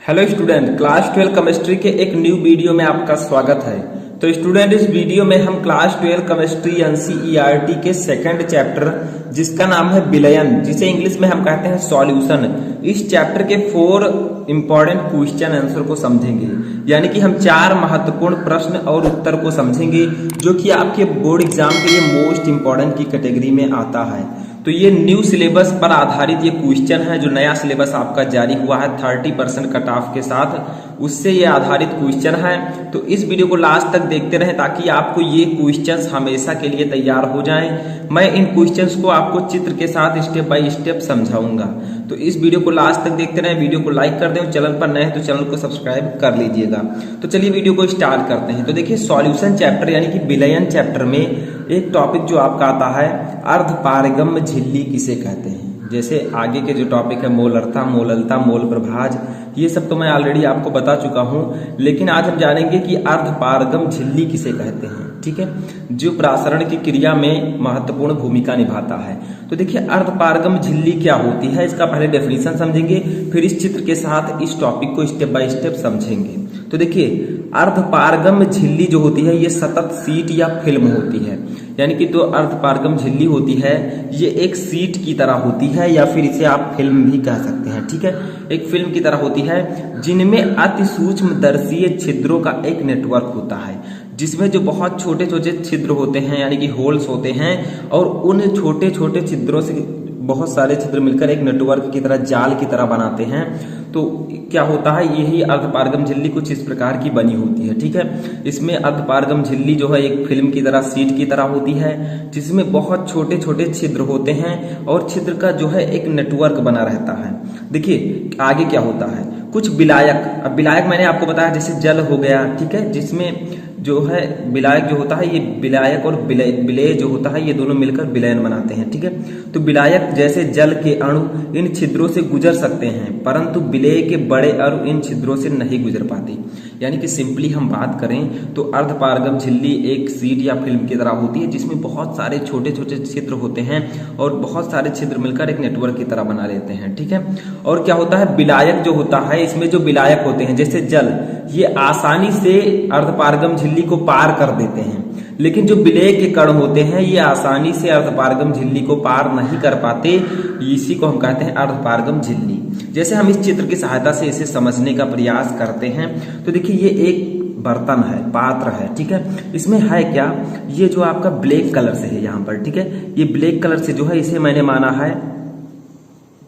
Hello student, class 12 chemistry के एक new video में आपका स्वागत है। तो स्टूडेंट, इस वीडियो में हम क्लास 12 केमिस्ट्री एनसीईआरटी के सेकंड चैप्टर जिसका नाम है विलयन, जिसे इंग्लिश में हम कहते हैं सॉल्यूशन, इस चैप्टर के 4 इंपॉर्टेंट क्वेश्चन आंसर को समझेंगे। यानी कि हम 4 महत्वपूर्ण प्रश्न और उत्तर को समझेंगे जो कि आपके बोर्ड एग्जाम के लिए मोस्ट इंपॉर्टेंट की कैटेगरी में आता है। तो ये न्यू सिलेबस पर आधारित ये क्वेश्चन है, जो नया सिलेबस आपका जारी हुआ है 30% कट ऑफ के साथ, उससे ये आधारित क्वेश्चन है। तो इस वीडियो को लास्ट तक देखते रहें ताकि आपको ये क्वेश्चंस हमेशा के लिए तैयार हो जाएं। मैं इन क्वेश्चंस को आपको चित्र के साथ स्टेप बाय स्टेप समझाऊंगा। तो इस वीडियो को लास्ट तक देखते रहें, वीडियो को लाइक कर दें, चैनल पर नए हैं तो चैनल को सब्सक्राइब कर लीजिएगा। तो चलिए वीडियो को स्टार्ट करते हैं। तो देखिए, सॉल्यूशन चैप्टर यानी कि विलयन चैप्टर में एक टॉपिक जो आपका आता है अर्धपारगम्य झिल्ली किसे कहते हैं। जैसे आगे के जो टॉपिक है मोलरता, मोललता, मोल प्रभाज, ये सब तो मैं ऑलरेडी आपको बता चुका हूं, लेकिन आज हम जानेंगे कि अर्धपारगम झिल्ली किसे कहते हैं। ठीक है, जो प्रासरण की क्रिया में महत्वपूर्ण भूमिका निभाता है। तो देखिए, अर्धपारगम झिल्ली क्या होती है, इसका पहले डेफिनेशन समझेंगे, फिर इस चित्र के साथ इस टॉपिक को स्टेप बाय स्टेप समझेंगे। तो देखिए, अर्धपारगम झिल्ली जो होती है ये सतत सीट या फिल्म होती है। यानी कि तो अर्धपारगम झिल्ली होती है ये एक सीट की तरह होती है, या फिर इसे आप फिल्म भी कह सकते हैं। ठीक है, एक फिल्म की तरह होती है जिनमें अति सूक्ष्मदर्शीय छिद्रों का एक नेटवर्क होता है, जिसमें जो बहुत छोटे छोटे छिद्र होते हैं यानी कि होल्स होते हैं, और उन छोटे छोटे छिद्रों से बहुत सारे छिद्र मिलकर एक नेटवर्क की तरह, जाल की तरह बनाते हैं। तो क्या होता है, यही अर्धपारगम झिल्ली कुछ इस प्रकार की बनी होती है। ठीक है, इसमें अर्धपारगम झिल्ली जो है एक फिल्म की तरह, सीट की तरह होती है, जिसमें बहुत छोटे छोटे छिद्र होते हैं और छिद्र का जो है एक नेटवर्क बना रहता है। देखिए आगे क्या होता है, कुछ विलायक, अब विलायक मैंने आपको बताया जैसे जल हो गया। ठीक है, जिसमें जो है विलायक जो होता है, ये विलायक और विलेय जो होता है ये दोनों मिलकर विलयन बनाते हैं। ठीक है, तो विलायक जैसे जल के अणु इन छिद्रों से गुजर सकते हैं, परंतु विलेय के बड़े अणु इन छिद्रों से नहीं गुजर पाते। यानी कि सिंपली हम बात करें तो अर्धपारगम झिल्ली एक सीट या फिल्म की तरह होती है, जिसमें बहुत सारे छोटे छोटे छिद्र होते हैं और बहुत सारे छिद्र मिलकर एक नेटवर्क की तरह बना लेते हैं। ठीक है, और क्या होता है, विलायक जो होता है, इसमें जो विलायक होते हैं जैसे जल, ये आसानी से अर्धपारगम झिल्ली को पार कर देते हैं, लेकिन जो विलेय के कण होते हैं ये आसानी से अर्धपारगम झिल्ली को पार नहीं कर पाते। इसी को हम कहते हैं अर्धपारगम झिल्ली। जैसे हम इस चित्र की सहायता से इसे समझने का प्रयास करते हैं। तो देखिए, ये एक बर्तन है, पात्र है। ठीक है, इसमें है क्या, ये जो आपका ब्लैक कलर से है यहाँ पर। ठीक है, ये ब्लैक कलर से जो है इसे मैंने माना है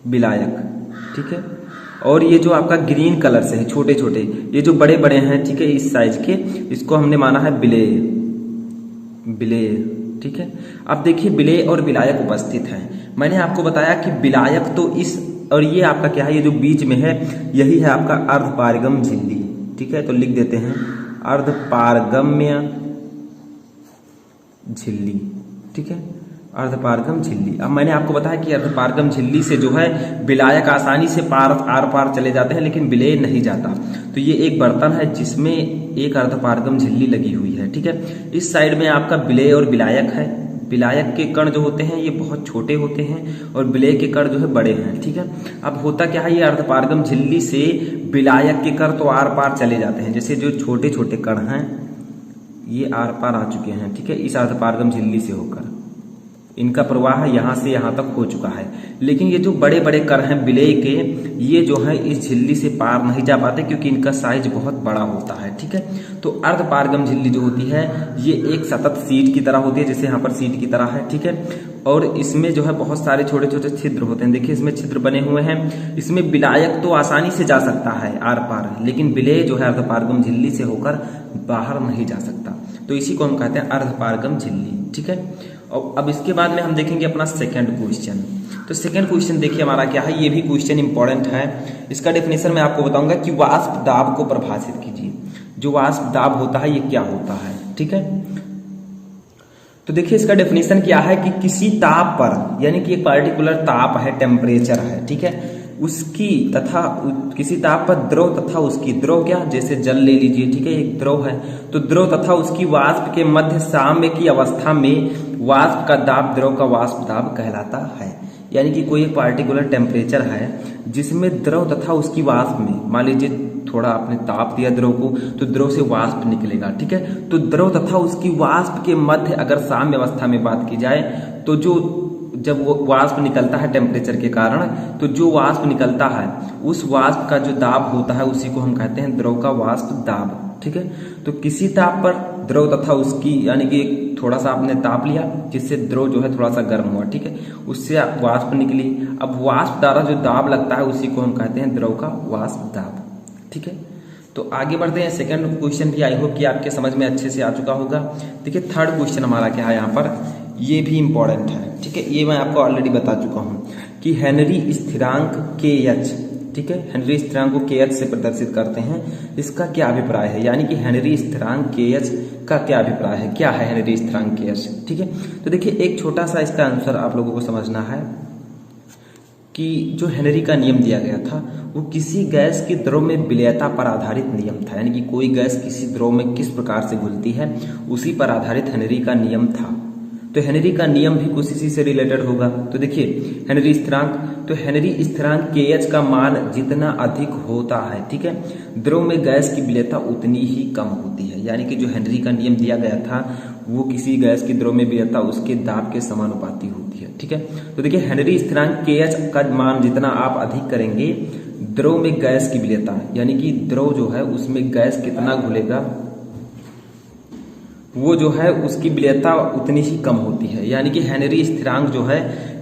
विलायक। ठीक है, और ये जो आपका ग्रीन कलर से है, छोटे छोटे, ये जो बड़े बड़े हैं, ठीक है, इस साइज के, इसको हमने माना है विलेय। ठीक है, अब देखिए विलेय और विलायक उपस्थित हैं। मैंने आपको बताया कि विलायक तो इस, और ये आपका क्या है, ये जो बीच में है यही है आपका अर्धपारगम झिल्ली। ठीक है, तो लिख देते हैं अर्धपारगम्य झिल्ली। ठीक है, अर्धपारगम झिल्ली। अब मैंने आपको बताया कि अर्धपारगम झिल्ली से जो है विलायक आसानी से आर पार चले जाते हैं, लेकिन विलेय नहीं जाता। तो ये एक बर्तन है जिसमें एक अर्धपारगम झिल्ली लगी हुई है। ठीक है, इस साइड में आपका विलेय और विलायक है। विलायक के कण जो होते हैं ये बहुत छोटे होते हैं और विलेय के कण जो है बड़े हैं। ठीक है, अब होता क्या है, ये अर्धपारगम झिल्ली से विलायक के कण तो आर पार चले जाते हैं, जैसे जो छोटे छोटे कण हैं ये आर पार आ चुके हैं। ठीक है, इस अर्धपारगम झिल्ली से होकर इनका प्रवाह यहां से यहां तक हो चुका है, लेकिन ये जो बड़े बड़े कण हैं विलेय के, ये जो है इस झिल्ली से पार नहीं जा पाते क्योंकि इनका साइज बहुत बड़ा होता है। ठीक है, तो अर्धपारगम झिल्ली जो होती है ये एक सतत सीट की तरह होती है, जैसे यहाँ पर सीट की तरह है। ठीक है, और इसमें जो है बहुत सारे छोटे छोटे छिद्र होते हैं। देखिए इसमें छिद्र बने हुए हैं। इसमें विलायक तो आसानी से जा सकता है आर पार, लेकिन विलेय जो है अर्धपारगम झिल्ली से होकर बाहर नहीं जा सकता। तो इसी को हम कहते हैं अर्धपारगम झिल्ली। ठीक है, और अब इसके बाद में हम देखेंगे अपना सेकंड क्वेश्चन। तो सेकंड क्वेश्चन देखिए हमारा क्या है, ये भी क्वेश्चन इंपॉर्टेंट है। इसका डेफिनेशन मैं आपको बताऊंगा कि वाष्प दाब को परिभाषित कीजिए। जो वाष्प दाब होता है ये क्या होता है। ठीक है, तो देखिए इसका डेफिनेशन क्या है कि किसी ताप पर, यानी कि एक पर्टिकुलर ताप है, टेम्परेचर है, ठीक है, उसकी तथा किसी ताप पर द्रव तथा उसकी, द्रव क्या, जैसे जल ले लीजिए। ठीक है, एक द्रव है, तो द्रव तथा उसकी वाष्प के मध्य साम्य की अवस्था में वाष्प का दाब द्रव का वाष्प दाब कहलाता है। यानी कि कोई एक पार्टिकुलर टेम्परेचर है जिसमें द्रव तथा उसकी वाष्प में, मान लीजिए थोड़ा आपने ताप दिया द्रव को तो द्रव से वाष्प निकलेगा, ठीक है। तो द्रव तथा उसकी वाष्प के मध्य अगर साम्य अवस्था में बात की जाए तो जब वो वाष्प निकलता है टेम्परेचर के कारण, तो जो वाष्प निकलता है उस वाष्प का जो दाब होता है उसी को हम कहते हैं द्रव का वाष्प दाब, ठीक है। तो किसी ताप पर द्रव तथा उसकी, यानी कि थोड़ा सा आपने ताप लिया जिससे द्रव जो है थोड़ा सा गर्म हुआ, ठीक है, उससे वाष्प निकली। अब वाष्प द्वारा जो दाब लगता है उसी को हम कहते हैं द्रव का वाष्प दाब, ठीक है। तो आगे बढ़ते हैं। सेकंड क्वेश्चन भी आई होप कि आपके समझ में अच्छे से आ चुका होगा। देखिए थर्ड क्वेश्चन हमारा क्या है यहाँ पर, ये भी इंपॉर्टेंट है, ठीक है। ये मैं आपको ऑलरेडी बता चुका हूँ कि हेनरी स्थिरांक KH, ठीक है, हेनरी स्थिरांक को KH से प्रदर्शित करते हैं, इसका क्या अभिप्राय है, यानी कि हेनरी स्थिरांक KH का क्या अभिप्राय है, क्या है हेनरी स्थिरांक KH, ठीक है। तो देखिए एक छोटा सा इसका आंसर आप लोगों को समझना है कि जो हेनरी का नियम दिया गया था वो किसी गैस की द्रव में विलयता पर आधारित नियम था, यानी कि कोई गैस किसी द्रव में किस प्रकार से घुलती है उसी पर आधारित हेनरी का नियम था। तो हेनरी का नियम भी कुछ इसी से रिलेटेड होगा। तो देखिए हेनरी स्थिरांक, तो हेनरी स्थिरांक KH का मान जितना अधिक होता है, ठीक है, द्रव में गैस की विलयता उतनी ही कम होती है, यानी कि जो हेनरी का नियम दिया गया था वो किसी गैस की द्रव में विलयता उसके दाब के समानुपाती होती है, ठीक है। तो देखिए हेनरी स्थिरांक KH का मान जितना आप अधिक करेंगे, द्रव में गैस की विलयता, यानी कि द्रव जो है उसमें गैस कितना घुलेगा वो जो है उसकी विलयता उतनी ही कम होती है, यानी कि हेनरी स्थिरांक जो है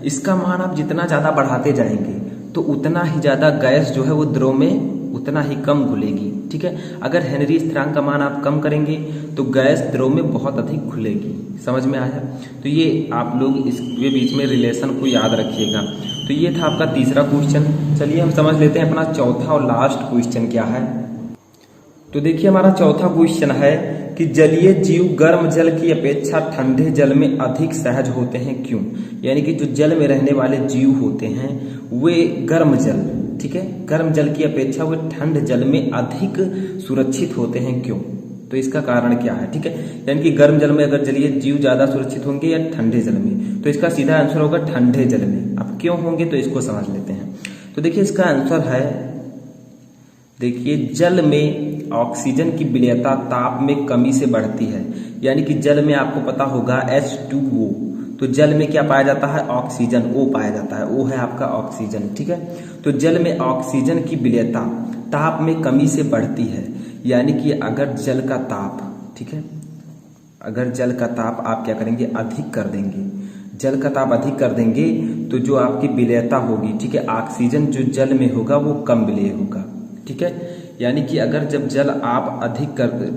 इसका मान आप जितना ज्यादा बढ़ाते जाएंगे तो उतना ही ज्यादा गैस जो है वो द्रव में उतना ही कम घुलेगी, ठीक है। अगर हेनरी स्थिरांक का मान आप कम करेंगे तो गैस द्रव में बहुत अधिक घुलेगी। समझ में आया? तो ये आप लोग इसके बीच में रिलेशन को याद रखिएगा। तो ये था आपका तीसरा क्वेश्चन। चलिए हम समझ लेते हैं अपना चौथा और लास्ट क्वेश्चन क्या है। तो देखिए हमारा चौथा क्वेश्चन है कि जलीय जीव गर्म जल की अपेक्षा ठंडे जल में अधिक सहज होते हैं, क्यों? यानी कि जो जल में रहने वाले जीव होते हैं वे गर्म जल, ठीक है, गर्म जल की अपेक्षा वे ठंड जल में अधिक सुरक्षित होते हैं, क्यों? तो इसका कारण क्या है, ठीक है, यानी कि गर्म जल में अगर जलीय जीव ज्यादा सुरक्षित होंगे या ठंडे जल में, तो इसका सीधा आंसर होगा ठंडे जल में। अब क्यों होंगे तो इसको समझ लेते हैं। तो देखिए इसका आंसर है, देखिए जल में ऑक्सीजन की विलयता ताप में कमी से बढ़ती है, यानी कि जल में आपको पता होगा H2O, तो जल में क्या पाया जाता है, ऑक्सीजन, O पाया जाता है, O है आपका ऑक्सीजन, ठीक है। तो जल में ऑक्सीजन की विलयता ताप में कमी से बढ़ती है, यानी कि अगर जल का ताप, ठीक है, अगर जल का ताप आप क्या करेंगे, अधिक कर देंगे, जल का ताप अधिक कर देंगे तो जो आपकी विलयता होगी, ठीक है, ऑक्सीजन जो जल में होगा वो कम विलय होगा, ठीक है। यानी कि अगर जब जल आप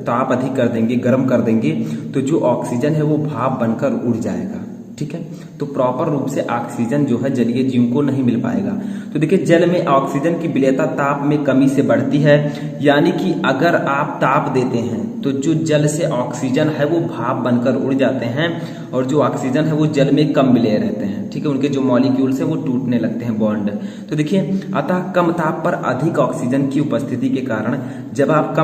ताप अधिक कर देंगे, गर्म कर देंगे, तो जो ऑक्सीजन है वो भाप बनकर उड़ जाएगा, ठीक है। तो प्रॉपर रूप से ऑक्सीजन जो है जलीय जीव को नहीं मिल पाएगा। तो देखिए जल में ऑक्सीजन की विलयता ताप में कमी से बढ़ती है, यानी कि अगर आप ताप देते हैं तो जो जल से ऑक्सीजन है वो भाप बनकर उड़ जाते हैं और जो ऑक्सीजन है वो जल में कम विलय रहते हैं, ठीक है, उनके जो मॉलिक्यूल्स हैं वो टूटने लगते हैं, बॉन्ड। तो देखिए अतः कम ताप पर अधिक ऑक्सीजन की उपस्थिति के कारण जब आप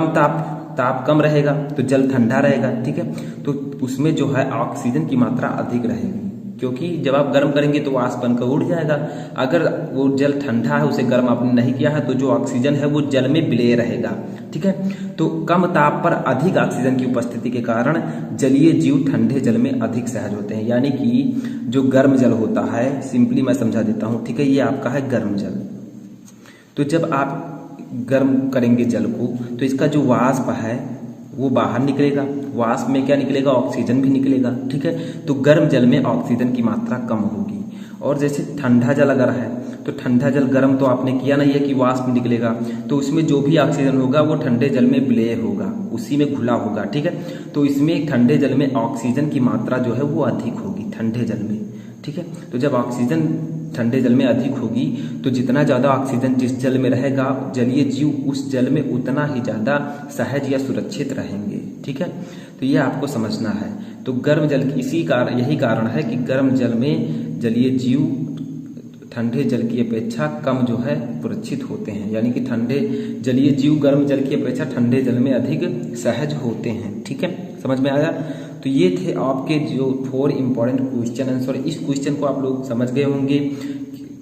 ताप कम रहेगा तो जल ठंडा रहेगा, ठीक है, तो उसमें जो है ऑक्सीजन की मात्रा अधिक रहेगी, क्योंकि जब आप गर्म करेंगे तो वाष्प बनकर उड़ जाएगा। अगर वो जल ठंडा है, उसे गर्म आपने नहीं किया है, तो जो ऑक्सीजन है वो जल में विलय रहेगा, ठीक है। तो कम ताप पर अधिक ऑक्सीजन की उपस्थिति के कारण जलीय जीव ठंडे जल में अधिक सहज होते हैं, यानी कि जो गर्म जल होता है, सिंपली मैं समझा देता हूं, ठीक है, ये आपका है गर्म जल। तो जब आप गर्म करेंगे जल को तो इसका जो वाष्प है वो बाहर निकलेगा, वाष्प में क्या निकलेगा, ऑक्सीजन भी निकलेगा, ठीक है। तो गर्म जल में ऑक्सीजन की मात्रा कम होगी। और जैसे ठंडा जल अगर है तो ठंडा जल गर्म तो आपने किया नहीं है कि वाष्प निकलेगा, तो उसमें जो भी ऑक्सीजन होगा वो ठंडे जल में विलय होगा, उसी में घुला होगा, ठीक है। तो इसमें ठंडे जल में ऑक्सीजन की मात्रा जो है वो अधिक होगी ठंडे जल में, ठीक है। तो जब ऑक्सीजन ठंडे जल में अधिक होगी तो जितना ज्यादा ऑक्सीजन जिस जल में रहेगा जलीय जीव उस जल में उतना ही ज्यादा सहज या सुरक्षित रहेंगे, ठीक है। तो ये आपको समझना है। तो गर्म जल यही कारण है कि गर्म जल में जलीय जीव ठंडे जल की अपेक्षा कम जो है सुरक्षित होते हैं, यानी कि ठंडे जलीय जीव गर्म जल की अपेक्षा ठंडे जल में अधिक सहज होते हैं, ठीक है, समझ में आया। तो ये थे आपके जो 4 इंपॉर्टेंट क्वेश्चन आंसर। इस क्वेश्चन को आप लोग समझ गए होंगे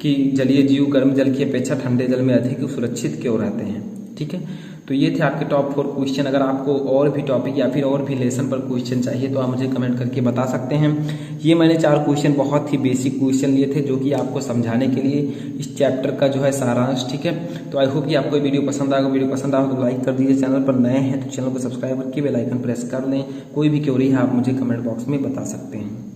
कि जलीय जीव गर्म जल की अपेक्षा ठंडे जल में अधिक सुरक्षित क्यों रहते हैं। ठीक है, तो ये थे आपके टॉप 4 क्वेश्चन। अगर आपको और भी टॉपिक या फिर और भी लेसन पर क्वेश्चन चाहिए तो आप मुझे कमेंट करके बता सकते हैं। ये मैंने 4 क्वेश्चन बहुत ही बेसिक क्वेश्चन लिए थे जो कि आपको समझाने के लिए इस चैप्टर का जो है सारांश। ठीक है, तो आई होप कि आपको वीडियो पसंद आएगा। वीडियो पसंद आएगा तो लाइक कर दीजिए, चैनल पर नए हैं तो चैनल को सब्सक्राइब करके बेल आइकन प्रेस कर लें। कोई भी क्वेरी है आप मुझे कमेंट बॉक्स में बता सकते हैं।